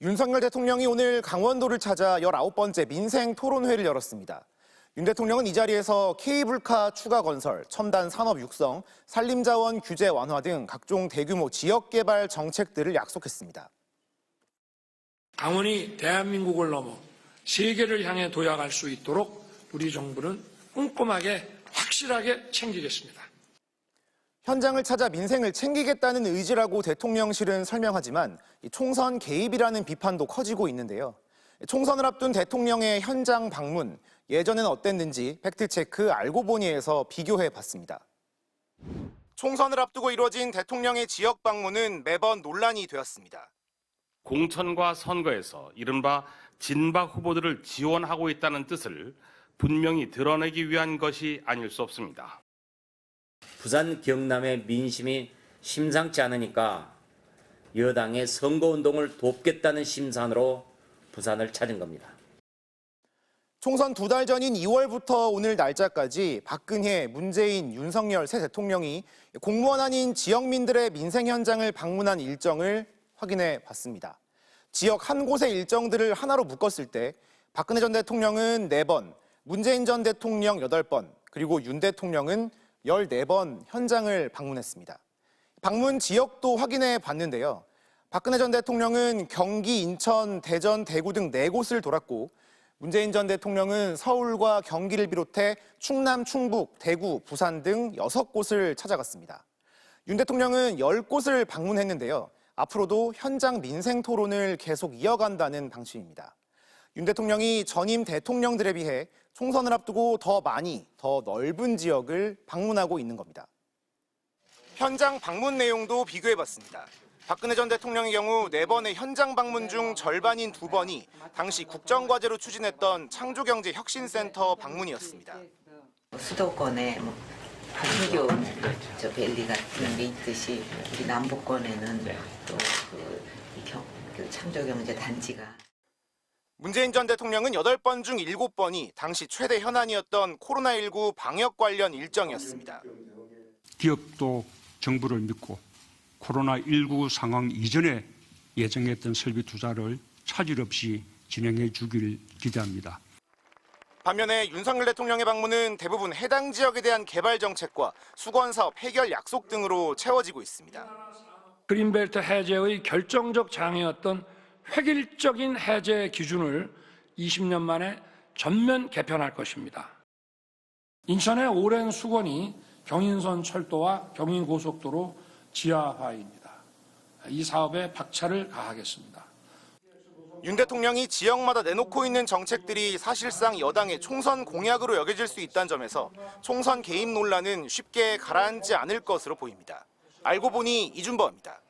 윤석열 대통령이 오늘 강원도를 찾아 19번째 민생 토론회를 열었습니다. 윤 대통령은 이 자리에서 케이블카 추가 건설, 첨단 산업 육성, 산림자원 규제 완화 등 각종 대규모 지역개발 정책들을 약속했습니다. 강원이 대한민국을 넘어 세계를 향해 도약할 수 있도록 우리 정부는 꼼꼼하게 확실하게 챙기겠습니다. 현장을 찾아 민생을 챙기겠다는 의지라고 대통령실은 설명하지만 총선 개입이라는 비판도 커지고 있는데요. 총선을 앞둔 대통령의 현장 방문, 예전엔 어땠는지 팩트체크 알고 보니에서 비교해 봤습니다. 총선을 앞두고 이루어진 대통령의 지역 방문은 매번 논란이 되었습니다. 공천과 선거에서 이른바 진박 후보들을 지원하고 있다는 뜻을 분명히 드러내기 위한 것이 아닐 수 없습니다. 부산 경남의 민심이 심상치 않으니까 여당의 선거운동을 돕겠다는 심산으로 부산을 찾은 겁니다. 총선 2달 전인 2월부터 오늘 날짜까지 박근혜, 문재인, 윤석열 새 대통령이 공무원 아닌 지역민들의 민생 현장을 방문한 일정을 확인해 봤습니다. 지역 한 곳의 일정들을 하나로 묶었을 때 박근혜 전 대통령은 4번, 문재인 전 대통령 8번, 그리고 윤 대통령은 14번 현장을 방문했습니다. 방문 지역도 확인해 봤는데요. 박근혜 전 대통령은 경기, 인천, 대전, 대구 등 4곳을 돌았고 문재인 전 대통령은 서울과 경기를 비롯해 충남, 충북, 대구, 부산 등 6곳을 찾아갔습니다. 윤 대통령은 10곳을 방문했는데요. 앞으로도 현장 민생 토론을 계속 이어간다는 방침입니다. 윤 대통령이 전임 대통령들에 비해 총선을 앞두고 더 많이, 더 넓은 지역을 방문하고 있는 겁니다. 현장 방문 내용도 비교해봤습니다. 박근혜 전 대통령의 경우 4번의 현장 방문 중 절반인 2번이 당시 국정과제로 추진했던 창조경제혁신센터 방문이었습니다. 수도권에 한교 밸리 같은 게 있듯이 우리 남부권에는 또 그 창조경제단지가. 문재인 전 대통령은 8번 중 7번이 당시 최대 현안이었던 코로나19 방역 관련 일정이었습니다. 기업도 정부를 믿고 코로나19 상황 이전에 예정했던 설비 투자를 차질 없이 진행해 주길 기대합니다. 반면에 윤석열 대통령의 방문은 대부분 해당 지역에 대한 개발 정책과 수건 사업 해결 약속 등으로 채워지고 있습니다. 그린벨트 해제의 결정적 장애였던 획일적인 해제 기준을 20년 만에 전면 개편할 것입니다. 인천의 오랜 수건이 경인선 철도와 경인고속도로 지하화입니다. 이 사업에 박차를 가하겠습니다. 윤 대통령이 지역마다 내놓고 있는 정책들이 사실상 여당의 총선 공약으로 여겨질 수 있다는 점에서 총선 개입 논란은 쉽게 가라앉지 않을 것으로 보입니다. 알고 보니 이준범입니다.